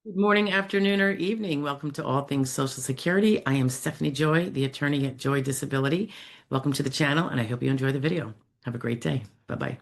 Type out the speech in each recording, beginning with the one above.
Good morning, afternoon, or evening. Welcome to All Things Social Security. I am Stephanie Joy, the attorney at Joy Disability. Welcome to the channel, and I hope you enjoy the video. Have a great day. Bye-bye.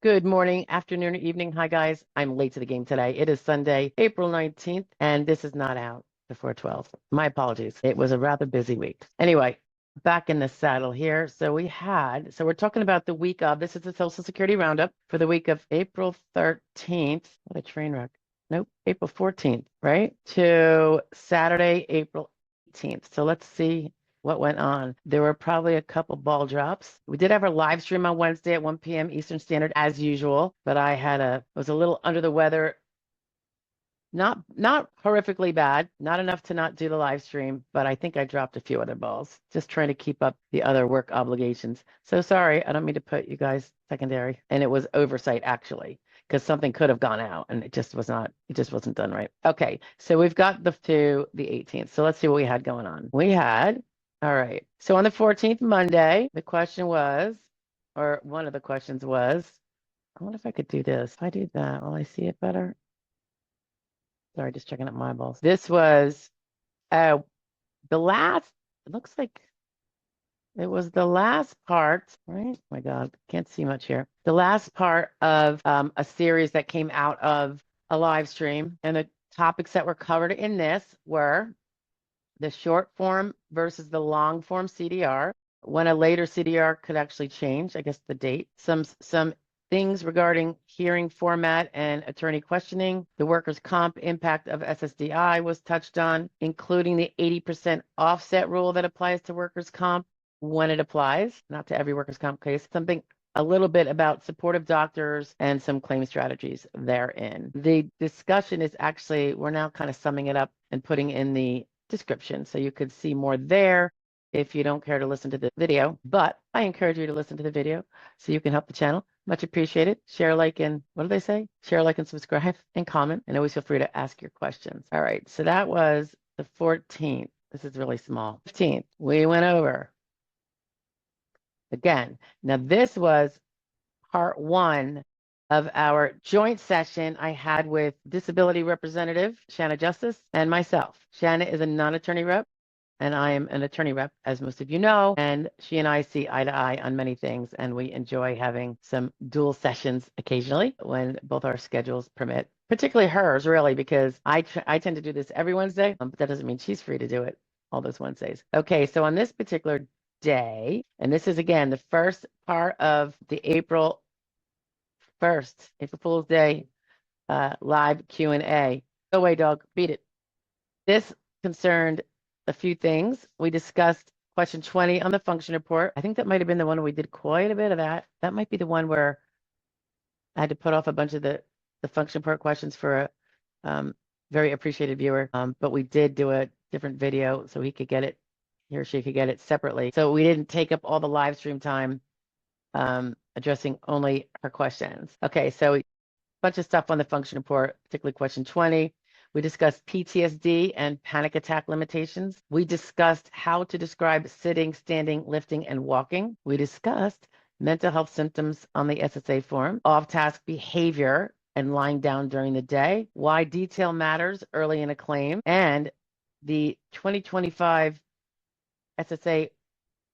Good morning, afternoon, or evening. Hi, guys. I'm late to the game today. It is Sunday, April 19th, and this is not out before 12. My apologies. It was a rather busy week. Anyway, back in the saddle here. So we're talking about the week of, this is the Social Security Roundup for the week of April 13th. What a train wreck. Nope, April 14th, right? To Saturday, April 18th. So let's see what went on. There were probably a couple ball drops. We did have our live stream on Wednesday at 1 p.m. Eastern Standard as usual, but was a little under the weather. Not horrifically bad, not enough to not do the live stream, but I think I dropped a few other balls, just trying to keep up the other work obligations. So sorry, I don't mean to put you guys secondary. And it was oversight actually, because something could have gone out and it just wasn't done right. Okay, so we've got to the 18th. So let's see what we had going on. All right. So on the 14th, Monday, the question was, or one of the questions was, I wonder if I could do this. If I do that, will I see it better? Sorry, just checking out my eyeballs. This was uh the last, it looks like it was the last part, right? Oh my God, can't see much here. The last part of a series that came out of a live stream. And the topics that were covered in this were the short form versus the long form CDR, when a later CDR could actually change, I guess the date, some things regarding hearing format and attorney questioning, the workers' comp impact of SSDI was touched on, including the 80% offset rule that applies to workers' comp when it applies, not to every workers' comp case, something a little bit about supportive doctors and some claim strategies therein. The discussion is actually, we're now kind of summing it up and putting in the description. So you could see more there if you don't care to listen to the video, but I encourage you to listen to the video so you can help the channel. Much appreciated. Share, like, and what do they say? Share, like, and subscribe and comment. And always feel free to ask your questions. All right. So that was the 14th. This is really small. 15th, we went over again. Now this was part one of our joint session I had with disability representative Shanna Justice and myself. Shanna is a non-attorney rep and I am an attorney rep, as most of you know, and she and I see eye to eye on many things, and we enjoy having some dual sessions occasionally when both our schedules permit, particularly hers, really, because I tend to do this every Wednesday, but that doesn't mean she's free to do it all those Wednesdays. Okay, so on this particular day, and this is again the first part of the April 1st, April Fool's Day live Q&A. Go away, dog. Beat it. This concerned a few things. We discussed question 20 on the function report. I think that might have been the one where we did quite a bit of that. That might be the one where I had to put off a bunch of the function report questions for a very appreciated viewer. But we did do a different video so he could get it, he or she could get it separately. So we didn't take up all the live stream time addressing only her questions. Okay, so a bunch of stuff on the function report, particularly question 20. We discussed PTSD and panic attack limitations. We discussed how to describe sitting, standing, lifting, and walking. We discussed mental health symptoms on the SSA form, off-task behavior, and lying down during the day, why detail matters early in a claim, and the 2025 SSA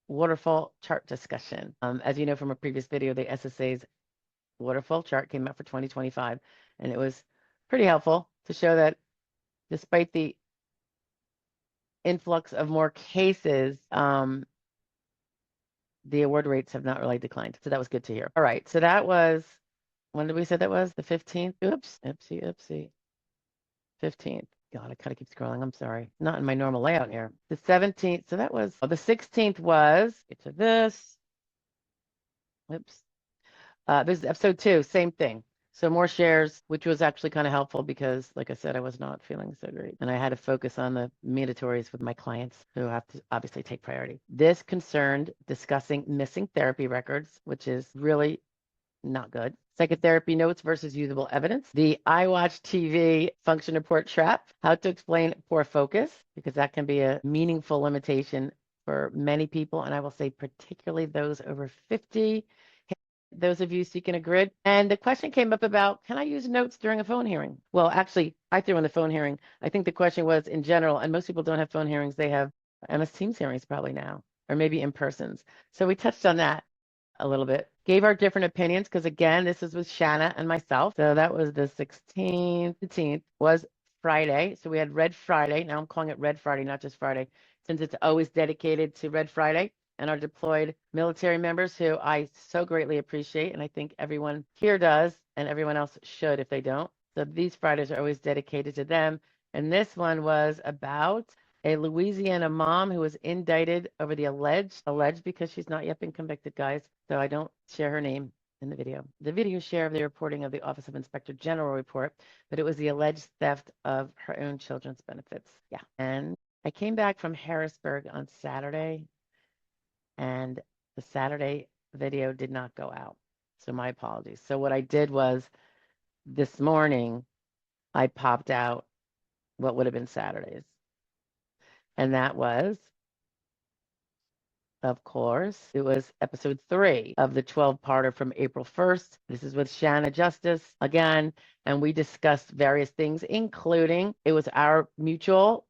waterfall chart discussion. As you know from a previous video, the SSA's waterfall chart came out for 2025, and it was pretty helpful to show that despite the influx of more cases, the award rates have not really declined. So that was good to hear. All right. So that was, when did we say that was? The 15th? Oops. Oopsie. 15th. God, I kind of keep scrolling. I'm sorry. Not in my normal layout here. The 17th. So that was, the 16th was, get to this. Oops. This is episode 2, same thing. So more shares, which was actually kind of helpful because, like I said, I was not feeling so great. And I had to focus on the mandatories with my clients who have to obviously take priority. This concerned discussing missing therapy records, which is really not good. Psychotherapy notes versus usable evidence. The iWatch TV function report trap. How to explain poor focus, because that can be a meaningful limitation for many people. And I will say particularly those over 50. those of you seeking a grid. And the question came up about, can I use notes during a phone hearing? Well, actually, I threw in the phone hearing. I think the question was in general, and most people don't have phone hearings. They have MS Teams hearings probably now, or maybe in persons. So we touched on that a little bit. Gave our different opinions because again, this is with Shanna and myself. So that was the 16th, 15th was Friday. So we had Red Friday. Now I'm calling it Red Friday, not just Friday, since it's always dedicated to Red Friday and our deployed military members who I so greatly appreciate. And I think everyone here does, and everyone else should if they don't. So these Fridays are always dedicated to them. And this one was about a Louisiana mom who was indicted over the alleged because she's not yet been convicted, guys. So I don't share her name in the video. The video share of the reporting of the Office of Inspector General report, but it was the alleged theft of her own children's benefits. Yeah. And I came back from Harrisburg on Saturday, and the Saturday video did not go out. So my apologies. So what I did was this morning, I popped out what would have been Saturdays. And that was, of course, it was episode 3 of the 12-parter from April 1st. This is with Shanna Justice again, and we discussed various things, including it was our mutual,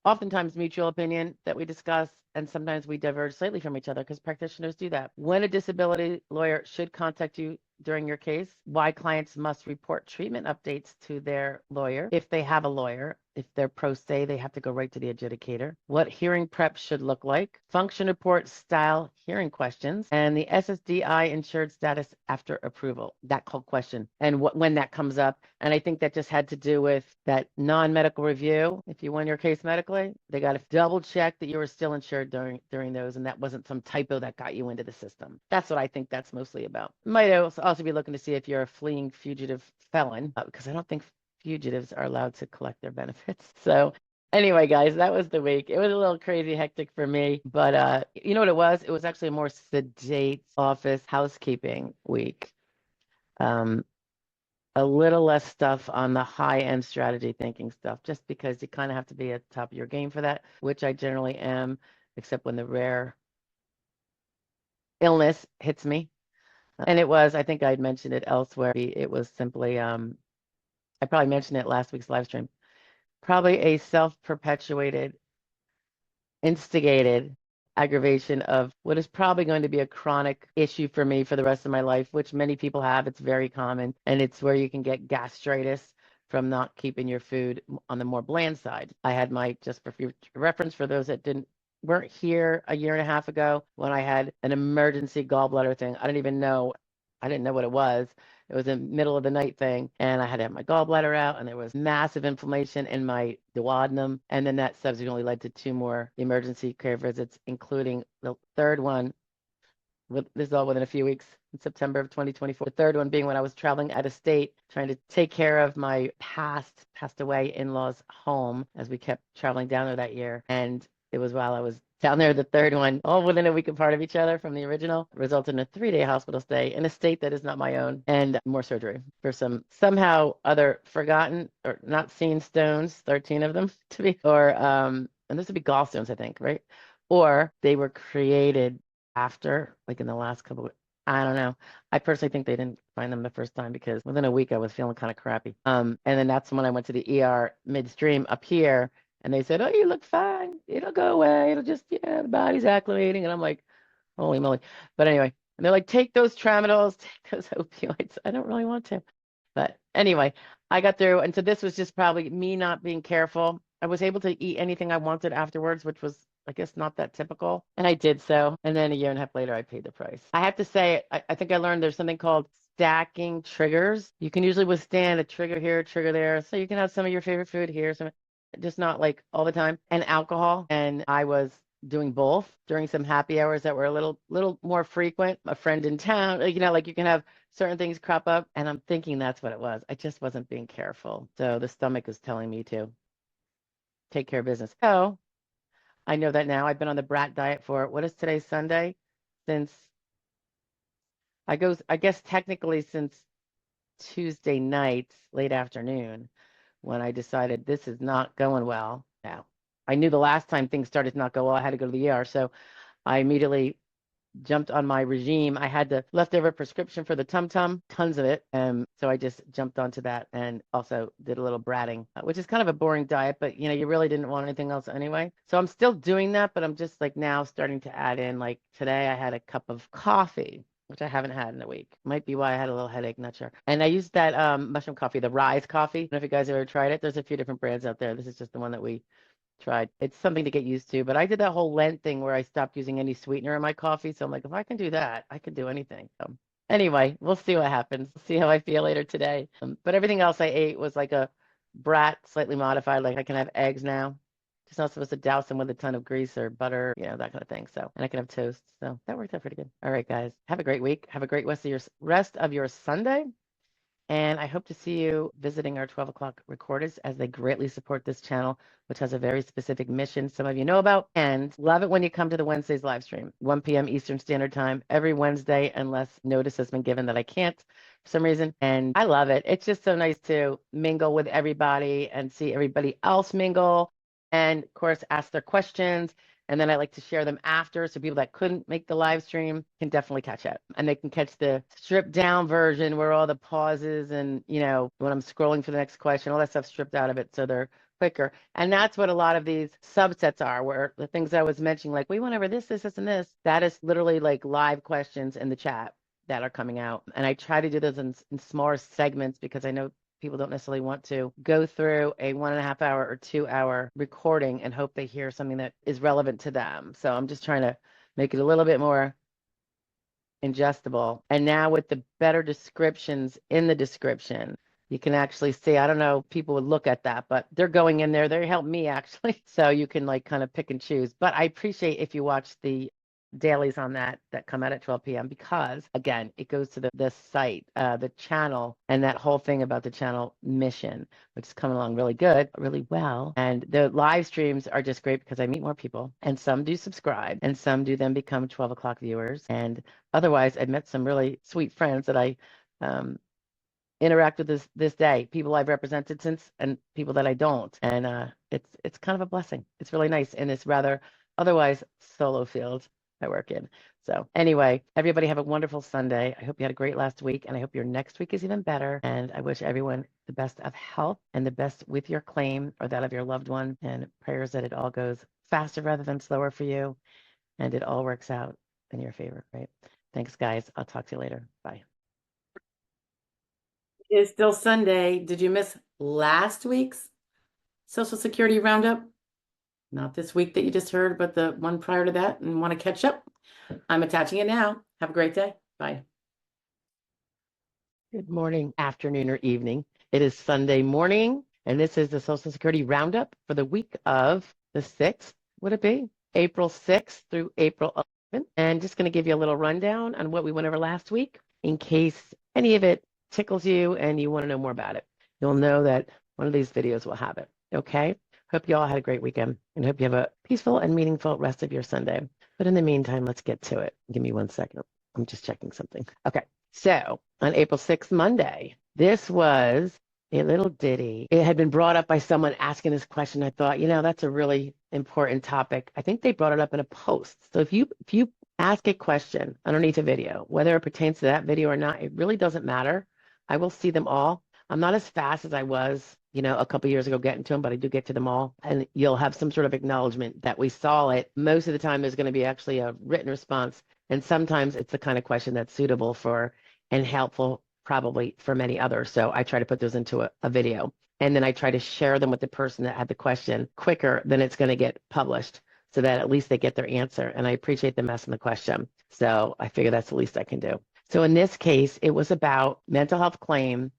oftentimes mutual opinion that we discuss, and sometimes we diverge slightly from each other because practitioners do that. When a disability lawyer should contact you during your case, why clients must report treatment updates to their lawyer if they have a lawyer. If they're pro se, they have to go right to the adjudicator. What hearing prep should look like, function report style hearing questions, and the SSDI insured status after approval. That called question and when that comes up. And I think that just had to do with that non-medical review. If you won your case medically, they got to double check that you were still insured during those, and that wasn't some typo that got you into the system. That's what I think that's mostly about. Might also be looking to see if you're a fleeing fugitive felon, because I don't think fugitives are allowed to collect their benefits. So anyway, guys, that was the week. It was a little crazy hectic for me, but you know what it was? It was actually a more sedate office housekeeping week. A little less stuff on the high-end strategy thinking stuff, just because you kind of have to be at the top of your game for that, which I generally am, except when the rare illness hits me. And it was, I think I'd mentioned it elsewhere. It was simply, I probably mentioned it last week's live stream, probably a self-perpetuated, instigated aggravation of what is probably going to be a chronic issue for me for the rest of my life, which many people have. It's very common, and it's where you can get gastritis from not keeping your food on the more bland side. I had just for future reference for those that weren't here a year and a half ago when I had an emergency gallbladder thing. I didn't know what it was. It was a middle of the night thing, and I had to have my gallbladder out, and there was massive inflammation in my duodenum. And then that subsequently led to 2 more emergency care visits, including the third one. This is all within a few weeks in September of 2024. The third one being when I was traveling out of state, trying to take care of my passed away in-laws' home as we kept traveling down there that year. And it was while I was down there, the third one, all within a week apart of each other from the original, resulted in a 3-day hospital stay in a state that is not my own, and more surgery for some somehow other forgotten or not seen stones, 13 of them to be, and this would be gallstones, I think, right? Or they were created after, like in the last couple of, I don't know. I personally think they didn't find them the first time because within a week I was feeling kind of crappy. And then that's when I went to the ER midstream up here, and they said, "Oh, you look fine. It'll go away. It'll just, yeah, the body's acclimating." And I'm like, holy moly. But anyway, and they're like, "Take those tramadols, take those opioids." I don't really want to. But anyway, I got through. And so this was just probably me not being careful. I was able to eat anything I wanted afterwards, which was, I guess, not that typical. And I did so. And then a year and a half later, I paid the price. I have to say, I think I learned there's something called stacking triggers. You can usually withstand a trigger here, a trigger there. So you can have some of your favorite food here, just not like all the time, and alcohol. And I was doing both during some happy hours that were a little more frequent. A friend in town, like you can have certain things crop up. And I'm thinking that's what it was. I just wasn't being careful. So the stomach is telling me to take care of business. So I know that now. I've been on the brat diet for, what is today, Sunday? Since I guess technically since Tuesday night, late afternoon, when I decided this is not going well. Now, I knew the last time things started to not go well, I had to go to the ER. So I immediately jumped on my regime. I had the leftover prescription for the Tum Tum, tons of it. So I just jumped onto that and also did a little bratting, which is kind of a boring diet, but you know, you really didn't want anything else anyway. So I'm still doing that, but I'm just like now starting to add in, like today I had a cup of coffee, which I haven't had in a week. Might be why I had a little headache, not sure. And I used that mushroom coffee, the Rise coffee. I don't know if you guys ever tried it. There's a few different brands out there. This is just the one that we tried. It's something to get used to, but I did that whole Lent thing where I stopped using any sweetener in my coffee. So I'm like, if I can do that, I can do anything. So anyway, we'll see what happens. See how I feel later today. But everything else I ate was like a brat, slightly modified. Like I can have eggs now. Just not supposed to douse them with a ton of grease or butter, you know, that kind of thing. So, and I can have toast. So that worked out pretty good. All right, guys, have a great week. Have a great rest of your Sunday. And I hope to see you visiting our 12 o'clock recorders as they greatly support this channel, which has a very specific mission some of you know about. And love it when you come to the Wednesdays live stream, 1 p.m. Eastern Standard Time, every Wednesday, unless notice has been given that I can't for some reason. And I love it. It's just so nice to mingle with everybody and see everybody else mingle. And of course, ask their questions. And then I like to share them after, so people that couldn't make the live stream can definitely catch up. And they can catch the stripped down version where all the pauses and, you know, when I'm scrolling for the next question, all that stuff stripped out of it so they're quicker. And that's what a lot of these subsets are, where the things I was mentioning, like we went over this, and this, that is literally like live questions in the chat that are coming out. And I try to do those in smaller segments because I know people don't necessarily want to go through a 1.5 hour or 2 hour recording and hope they hear something that is relevant to them. So I'm just trying to make it a little bit more ingestible. And now with the better descriptions in the description, you can actually see, I don't know, people would look at that, but they're going in there. They help me actually. So you can like kind of pick and choose. But I appreciate if you watch the dailies on that come out at 12 p.m. because again, it goes to the site, the channel, and that whole thing about the channel mission, which is coming along really good, really well. And the live streams are just great because I meet more people, and some do subscribe, and some do then become 12 o'clock viewers. And otherwise, I've met some really sweet friends that I interact with this day, people I've represented since and people that I don't. And it's kind of a blessing. It's really nice in this rather otherwise solo field I work in. So anyway, everybody have a wonderful Sunday. I hope you had a great last week, and I hope your next week is even better. And I wish everyone the best of health and the best with your claim or that of your loved one, and prayers that it all goes faster rather than slower for you, and it all works out in your favor, right? Thanks, guys. I'll talk to you later. Bye. It's still Sunday. Did you miss last week's Social Security Roundup? Not this week that you just heard, but the one prior to that, and want to catch up? I'm attaching it now. Have a great day. Bye. Good morning, afternoon, or evening. It is Sunday morning, and this is the Social Security Roundup for the week of the 6th. Would it be April 6th through April 11th? And just going to give you a little rundown on what we went over last week in case any of it tickles you and you want to know more about it. You'll know that one of these videos will have it. Okay? Hope you all had a great weekend and hope you have a peaceful and meaningful rest of your Sunday. But in the meantime, let's get to it. Give me 1 second. I'm just checking something. Okay. So on April 6th, Monday, this was a little ditty. It had been brought up by someone asking this question. I thought, you know, that's a really important topic. I think they brought it up in a post. So if you ask a question underneath a video, whether it pertains to that video or not, it really doesn't matter. I will see them all. I'm not as fast as I was, you know, a couple years ago getting to them, but I do get to them all. And you'll have some sort of acknowledgement that we saw it. Most of the time, there's going to be actually a written response. And sometimes it's the kind of question that's suitable for and helpful probably for many others. So I try to put those into a video. And then I try to share them with the person that had the question quicker than it's going to get published so that at least they get their answer. And I appreciate them asking the question. So I figure that's the least I can do. So in this case, it was about mental health claim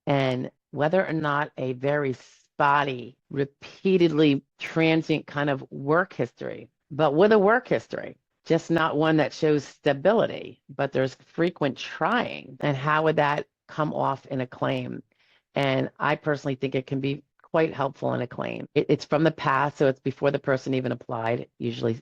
and whether or not a very spotty, repeatedly transient kind of work history, but with a work history, just not one that shows stability, but there's frequent trying. And how would that come off in a claim? And I personally think it can be quite helpful in a claim. It's from the past, so it's before the person even applied, usually.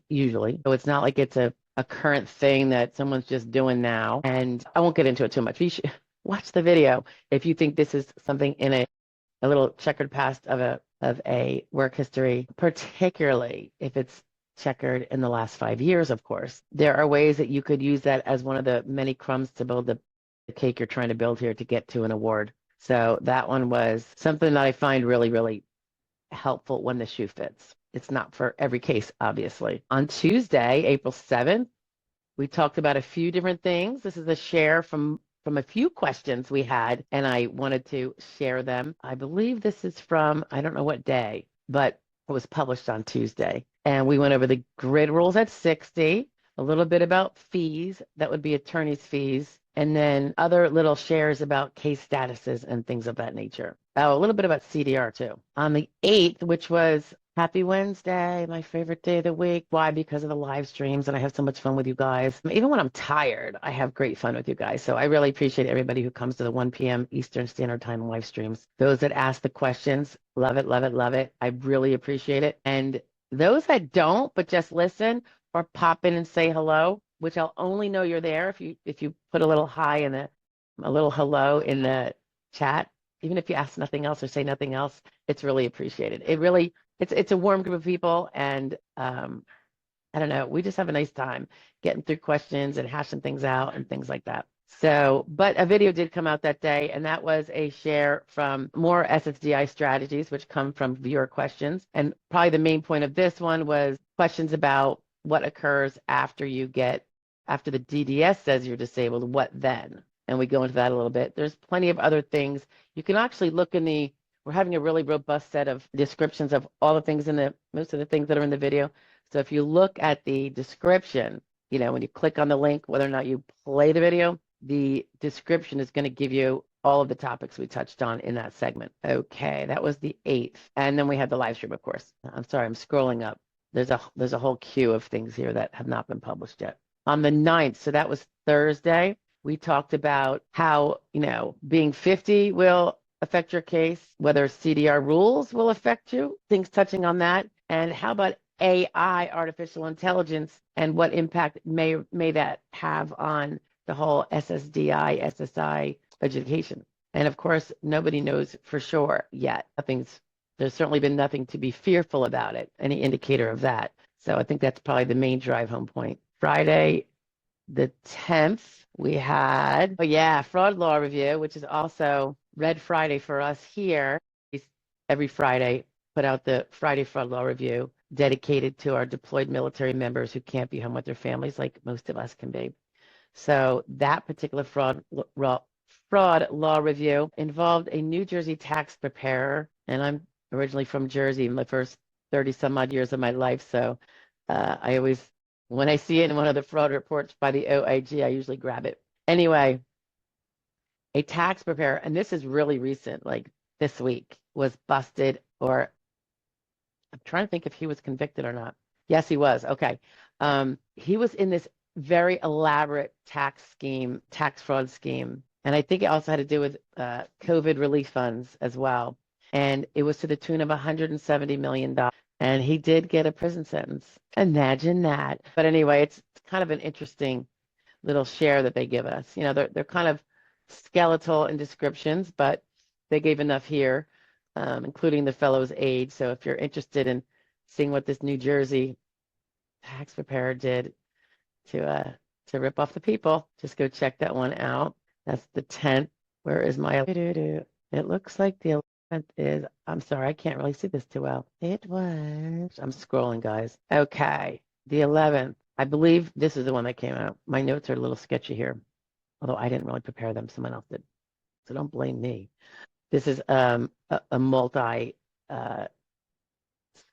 So it's not like it's a current thing that someone's just doing now. And I won't get into it too much. You should watch the video if you think this is something in a little checkered past of a work history, particularly if it's checkered in the last 5 years, of course. There are ways that you could use that as one of the many crumbs to build the cake you're trying to build here to get to an award. So that one was something that I find really, really helpful when the shoe fits. It's not for every case, obviously. On Tuesday, April 7th, we talked about a few different things. This is a share from a few questions we had, and I wanted to share them. I believe this is from, I don't know what day, but it was published on Tuesday. And we went over the grid rules at 60, a little bit about fees, that would be attorney's fees, and then other little shares about case statuses and things of that nature. Oh, a little bit about CDR too. On the 8th, which was Happy Wednesday, my favorite day of the week. Why? Because of the live streams, and I have so much fun with you guys. Even when I'm tired, I have great fun with you guys. So I really appreciate everybody who comes to the 1 p.m. Eastern Standard Time live streams. Those that ask the questions, love it, love it, love it. I really appreciate it. And those that don't, but just listen or pop in and say hello, which I'll only know you're there if you put a little hi in a little hello in the chat. Even if you ask nothing else or say nothing else, it's really appreciated. It's a warm group of people, and I don't know, we just have a nice time getting through questions and hashing things out and things like that. So, but a video did come out that day, and that was a share from more SSDI strategies, which come from viewer questions. And probably the main point of this one was questions about what occurs after after the DDS says you're disabled, what then? And we go into that a little bit. There's plenty of other things. You can actually look in we're having a really robust set of descriptions of all the things most of the things that are in the video. So if you look at the description, when you click on the link, whether or not you play the video, the description is going to give you all of the topics we touched on in that segment. Okay, that was the 8th. And then we had the live stream, of course. I'm sorry, I'm scrolling up. There's a whole queue of things here that have not been published yet. On the 9th, so that was Thursday, we talked about how, being 50 will affect your case, whether CDR rules will affect you, things touching on that, and how about AI, artificial intelligence, and what impact may that have on the whole SSDI, SSI education. And of course, nobody knows for sure yet. There's certainly been nothing to be fearful about it, any indicator of that. So I think that's probably the main drive home point. Friday, the 10th, we had, fraud law review, which is also Red Friday for us here. Every Friday, put out the Friday fraud law review dedicated to our deployed military members who can't be home with their families like most of us can be. So that particular fraud law review involved a New Jersey tax preparer, and I'm originally from Jersey, my first 30 some odd years of my life. So I always, when I see it in one of the fraud reports by the OIG, I usually grab it. Anyway, a tax preparer, and this is really recent, like this week, was busted, or I'm trying to think if he was convicted or not. Yes, he was. Okay. He was in this very elaborate tax fraud scheme. And I think it also had to do with COVID relief funds as well. And it was to the tune of $170 million. And he did get a prison sentence. Imagine that. But anyway, it's kind of an interesting little share that they give us. They're kind of skeletal in descriptions, but they gave enough here, including the fellow's age. So if you're interested in seeing what this New Jersey tax preparer did to rip off the people, just go check that one out. That's the 10th. Where is my? It looks like the 11th is. I'm sorry, I can't really see this too well. It was. I'm scrolling, guys. Okay, the 11th. I believe this is the one that came out. My notes are a little sketchy here, although I didn't really prepare them. Someone else did, so don't blame me. This is a multi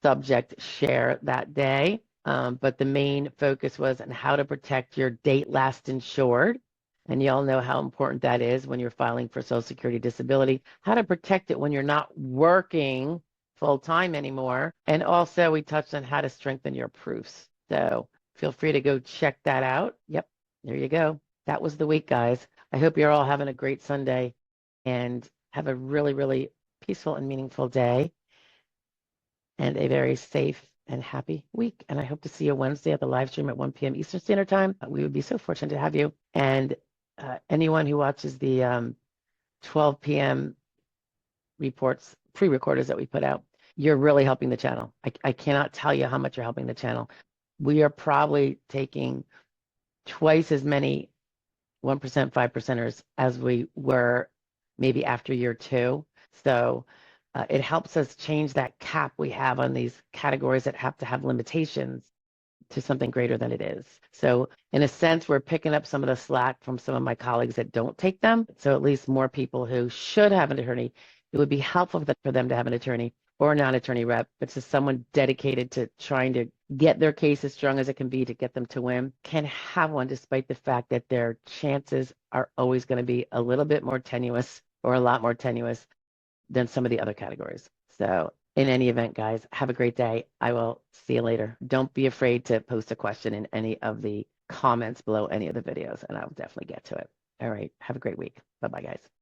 subject share that day, but the main focus was on how to protect your date last insured. And you all know how important that is when you're filing for Social Security disability, how to protect it when you're not working full time anymore. And also we touched on how to strengthen your proofs. So feel free to go check that out. Yep, there you go. That was the week, guys. I hope you're all having a great Sunday and have a really, really peaceful and meaningful day and a very safe and happy week. And I hope to see you Wednesday at the live stream at 1 p.m. Eastern Standard Time. We would be so fortunate to have you. And anyone who watches the 12 p.m. reports, pre-recorders that we put out, you're really helping the channel. I cannot tell you how much you're helping the channel. we are probably taking twice as many 1%, 5%ers as we were maybe after year two. So it helps us change that cap we have on these categories that have to have limitations to something greater than it is. So in a sense, we're picking up some of the slack from some of my colleagues that don't take them. So at least more people who should have an attorney, it would be helpful for them to have an attorney or a non-attorney rep, but to someone dedicated to trying to get their case as strong as it can be to get them to win, can have one despite the fact that their chances are always going to be a little bit more tenuous or a lot more tenuous than some of the other categories. So in any event, guys, have a great day. I will see you later. Don't be afraid to post a question in any of the comments below any of the videos, and I'll definitely get to it. All right. Have a great week. Bye-bye, guys.